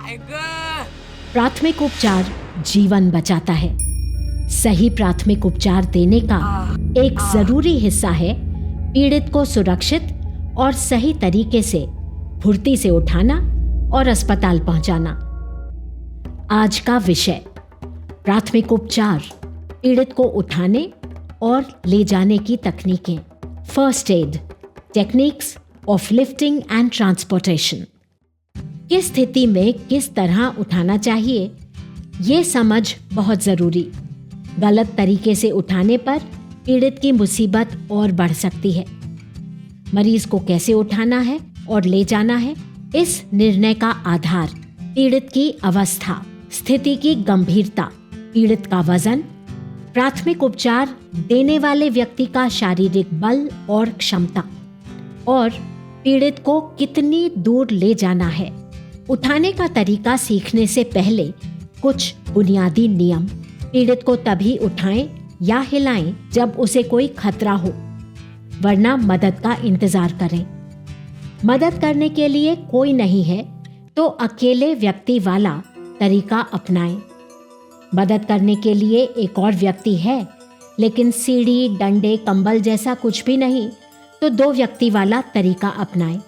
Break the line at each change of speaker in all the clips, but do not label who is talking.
प्राथमिक उपचार जीवन बचाता है। सही प्राथमिक उपचार देने का एक जरूरी हिस्सा है पीड़ित को सुरक्षित और सही तरीके से फुर्ती से उठाना और अस्पताल पहुंचाना। आज का विषय प्राथमिक उपचार, पीड़ित को उठाने और ले जाने की तकनीकें, first aid techniques of lifting and transportation. किस स्थिति में किस तरह उठाना चाहिए, ये समझ बहुत जरूरी। गलत तरीके से उठाने पर पीड़ित की मुसीबत और बढ़ सकती है। मरीज को कैसे उठाना है और ले जाना है, इस निर्णय का आधार पीड़ित की अवस्था, स्थिति की गंभीरता, पीड़ित का वजन, प्राथमिक उपचार देने वाले व्यक्ति का शारीरिक बल और क्षमता, और पीड़ित को कितनी दूर ले जाना है। उठाने का तरीका सीखने से पहले कुछ बुनियादी नियम। पीड़ित को तभी उठाएं या हिलाएं जब उसे कोई खतरा हो, वरना मदद का इंतजार करें। मदद करने के लिए कोई नहीं है तो अकेले व्यक्ति वाला तरीका अपनाएं। मदद करने के लिए एक और व्यक्ति है लेकिन सीढ़ी, डंडे, कंबल जैसा कुछ भी नहीं, तो 2 व्यक्ति वाला तरीका अपनाएं।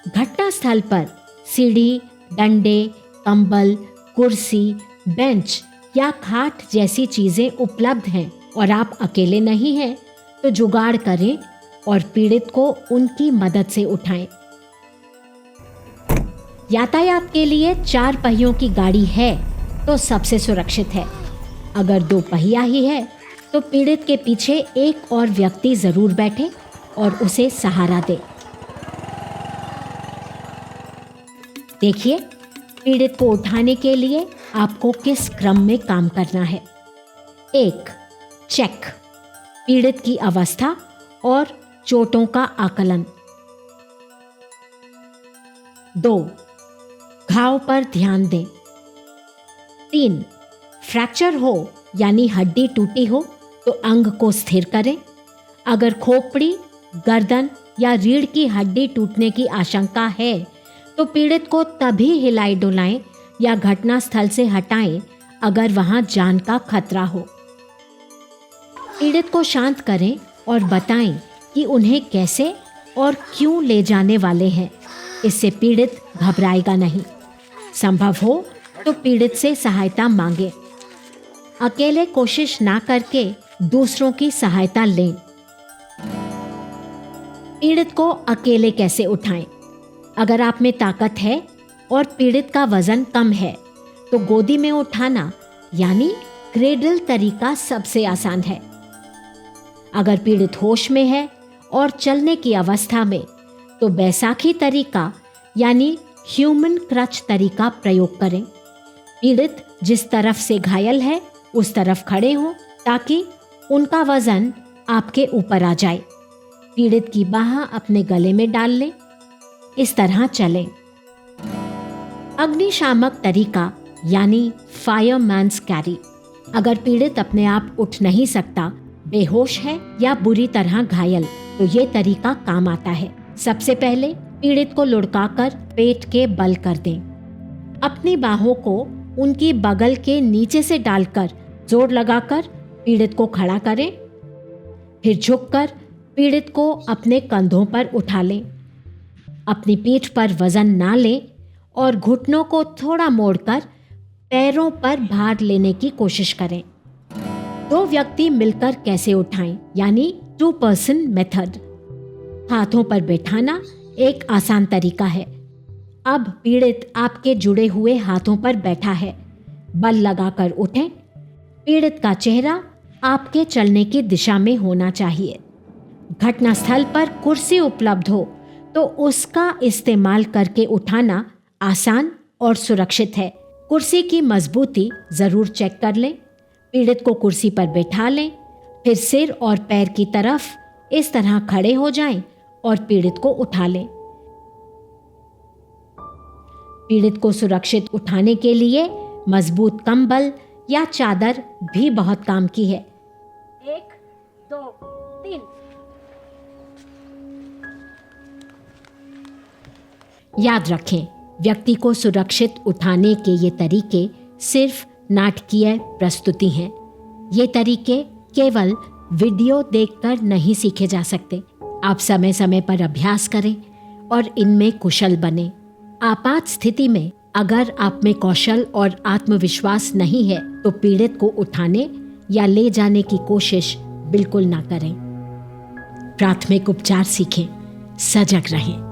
घटनास्थल पर सीढ़ी, डंडे, कंबल, कुर्सी, बेंच या खाट जैसी चीजें उपलब्ध हैं और आप अकेले नहीं हैं, तो जुगाड़ करें और पीड़ित को उनकी मदद से उठाएं। यातायात के लिए 4 पहियों की गाड़ी है तो सबसे सुरक्षित है। अगर 2 पहिया ही है तो पीड़ित के पीछे एक और व्यक्ति जरूर बैठे और उसे सहारा दे। देखिए, पीड़ित को उठाने के लिए आपको किस क्रम में काम करना है। 1. चेक, पीड़ित की अवस्था और चोटों का आकलन। 2. घाव पर ध्यान दें। 3. फ्रैक्चर हो यानी हड्डी टूटी हो तो अंग को स्थिर करें। अगर खोपड़ी, गर्दन या रीढ़ की हड्डी टूटने की आशंका है तो पीड़ित को तभी हिलाए डुलाएं या घटनास्थल से हटाएं अगर वहां जान का खतरा हो। पीड़ित को शांत करें और बताएं कि उन्हें कैसे और क्यों ले जाने वाले हैं। इससे पीड़ित घबराएगा नहीं। संभव हो तो पीड़ित से सहायता मांगे। अकेले कोशिश ना करके दूसरों की सहायता लें। पीड़ित को अकेले कैसे उठाएं? अगर आप में ताकत है और पीड़ित का वजन कम है तो गोदी में उठाना यानी क्रेडल तरीका सबसे आसान है। अगर पीड़ित होश में है और चलने की अवस्था में तो बैसाखी तरीका यानी ह्यूमन क्रच तरीका प्रयोग करें। पीड़ित जिस तरफ से घायल है उस तरफ खड़े हों ताकि उनका वजन आपके ऊपर आ जाए। पीड़ित की बाह अपने गले में डाल लें। इस तरह चलें। अग्निशामक तरीका यानी फायरमैन्स कैरी। अगर पीड़ित अपने आप उठ नहीं सकता, बेहोश है या बुरी तरह घायल, तो ये तरीका काम आता है। सबसे पहले पीड़ित को लुढ़काकर पेट के बल कर दें। अपनी बाहों को उनकी बगल के नीचे से डालकर जोर लगाकर पीड़ित को खड़ा करें। फिर झुककर पीड़ित को अपने कंधों पर उठा लें। अपनी पीठ पर वजन ना लें और घुटनों को थोड़ा मोड़कर पैरों पर भार लेने की कोशिश करें। 2 व्यक्ति मिलकर कैसे उठाएं यानी 2 पर्सन मेथड। हाथों पर बैठाना एक आसान तरीका है। अब पीड़ित आपके जुड़े हुए हाथों पर बैठा है। बल लगाकर उठें। पीड़ित का चेहरा आपके चलने की दिशा में होना चाहिए। घटनास्थल पर कुर्सी उपलब्ध हो तो उसका इस्तेमाल करके उठाना आसान और सुरक्षित है। कुर्सी की मजबूती जरूर चेक कर लें। पीड़ित को कुर्सी पर बैठा लें। फिर सिर और पैर की तरफ इस तरह खड़े हो जाएं और पीड़ित को उठा लें। पीड़ित को सुरक्षित उठाने के लिए मजबूत कंबल या चादर भी बहुत काम की है। 1, 2, 3। याद रखें, व्यक्ति को सुरक्षित उठाने के ये तरीके सिर्फ नाटकीय प्रस्तुति हैं। ये तरीके केवल वीडियो देखकर नहीं सीखे जा सकते। आप समय समय पर अभ्यास करें और इनमें कुशल बने। आपात स्थिति में अगर आप में कौशल और आत्मविश्वास नहीं है तो पीड़ित को उठाने या ले जाने की कोशिश बिल्कुल ना करें। प्राथमिक उपचार सीखें, सजग रहें।